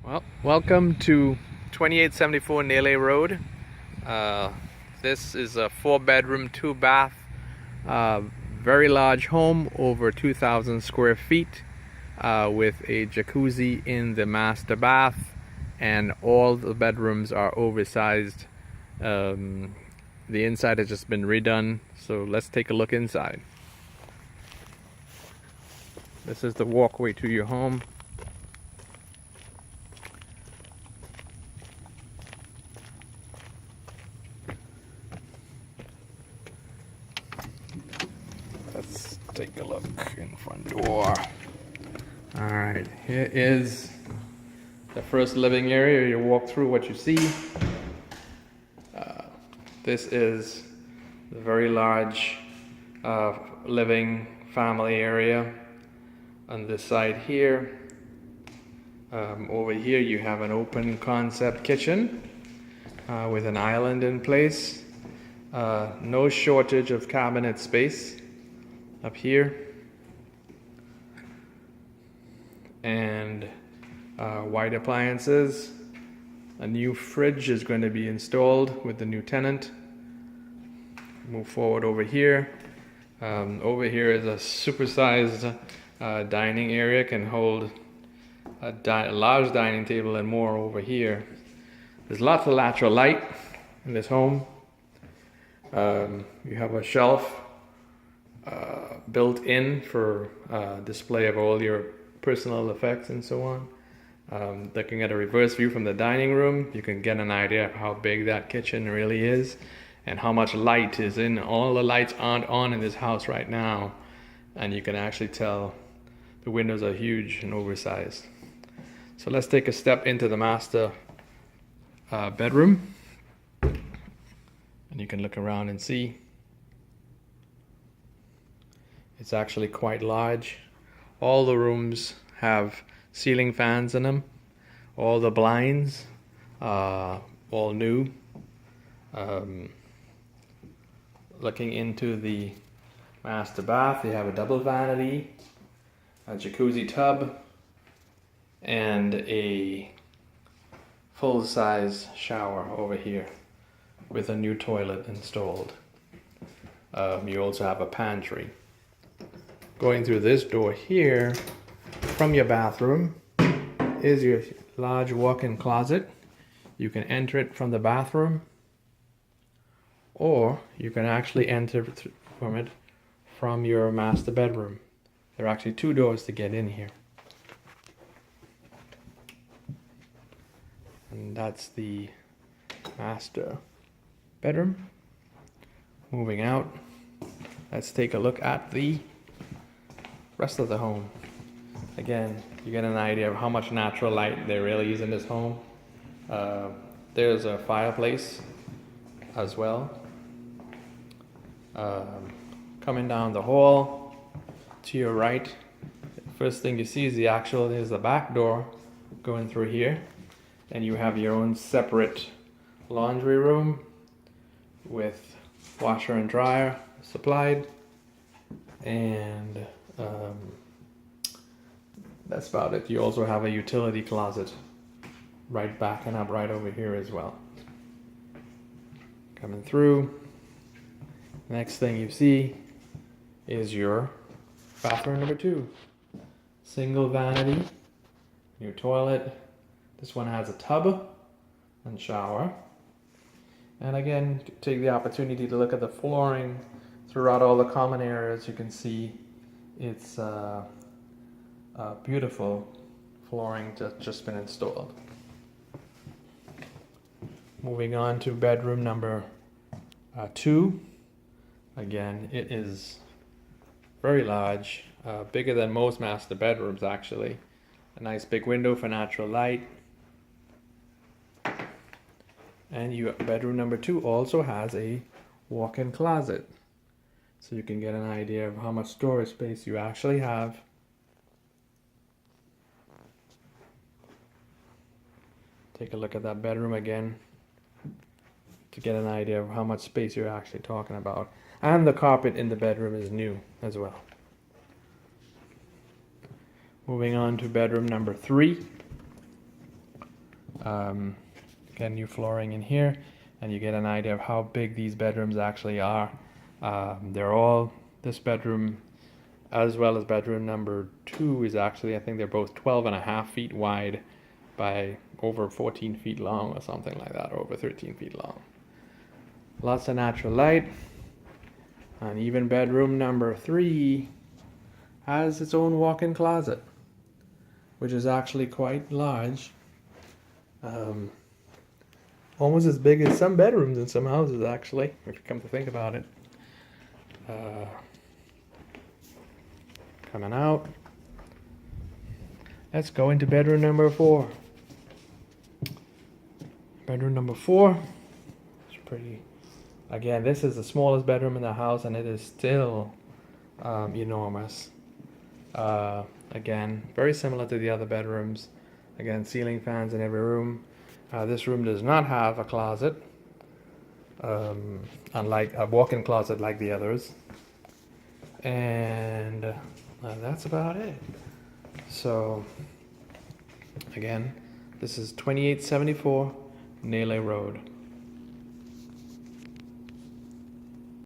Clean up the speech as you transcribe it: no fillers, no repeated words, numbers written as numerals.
Well, welcome to 2874 Nearly Road. This is a 4-bedroom, 2-bath, very large home, over 2,000 square feet, with a jacuzzi in the master bath, and all the bedrooms are oversized. The inside has just been redone, so let's take a look inside. This is the walkway to your home. Let's take a look in front door. Alright, here is the first living area. You walk through what you see. This is the very large living family area. On this side here, over here you have an open concept kitchen with an island in place. No shortage of cabinet space up here, and white appliances. A new fridge is going to be installed with the new tenant. Move forward over here. Over here is a supersized dining area, can hold a large dining table and more over here. There's lots of natural light in this home. You have a shelf built in for display of all your personal effects and so on. Looking at a reverse view from the dining room, you can get an idea of how big that kitchen really is and how much light is in. All the lights aren't on in this house right now, and you can actually tell the windows are huge and oversized. So let's take a step into the master bedroom, and you can look around and see it's actually quite large. All the rooms have ceiling fans in them. All the blinds, all new. Looking into the master bath, you have a double vanity, a jacuzzi tub, and a full-size shower over here with a new toilet installed. You also have a pantry. Going through this door here, from your bathroom, is your large walk-in closet. You can enter it from the bathroom, or you can actually enter from it from your master bedroom. There are actually 2 doors to get in here. And that's the master bedroom. Moving out, let's take a look at the rest of the home. Again, you get an idea of how much natural light there really is in this home. There's a fireplace as well. Coming down the hall to your right, first thing you see is the back door going through here, and you have your own separate laundry room with washer and dryer supplied, and that's about it. You also have a utility closet right backing up right over here as well. Coming through, next thing you see is your bathroom number 2. Single vanity, new toilet. This one has a tub and shower. And again, take the opportunity to look at the flooring throughout all the common areas. You can see it's beautiful flooring just been installed. Moving on to bedroom number 2. Again, it is very large, bigger than most master bedrooms actually. A nice big window for natural light. And your bedroom number 2 also has a walk-in closet, so you can get an idea of how much storage space you actually have. Take a look at that bedroom again to get an idea of how much space you're actually talking about. And the carpet in the bedroom is new as well. Moving on to bedroom number 3. Get new flooring in here, and you get an idea of how big these bedrooms actually are. They're all, this bedroom as well as bedroom number 2 is actually, I think they're both 12.5 feet wide by over 14 feet long or something like that, or over 13 feet long. Lots of natural light. And even bedroom number 3 has its own walk-in closet, which is actually quite large. Almost as big as some bedrooms in some houses, actually, if you come to think about it. Coming out. Let's go into bedroom number 4. Bedroom number 4. It's pretty. Again, this is the smallest bedroom in the house, and it is still enormous. Again, very similar to the other bedrooms. Again, ceiling fans in every room. This room does not have a closet, unlike a walk-in closet like the others. And that's about it. So, again, this is 2874 Naylor Road.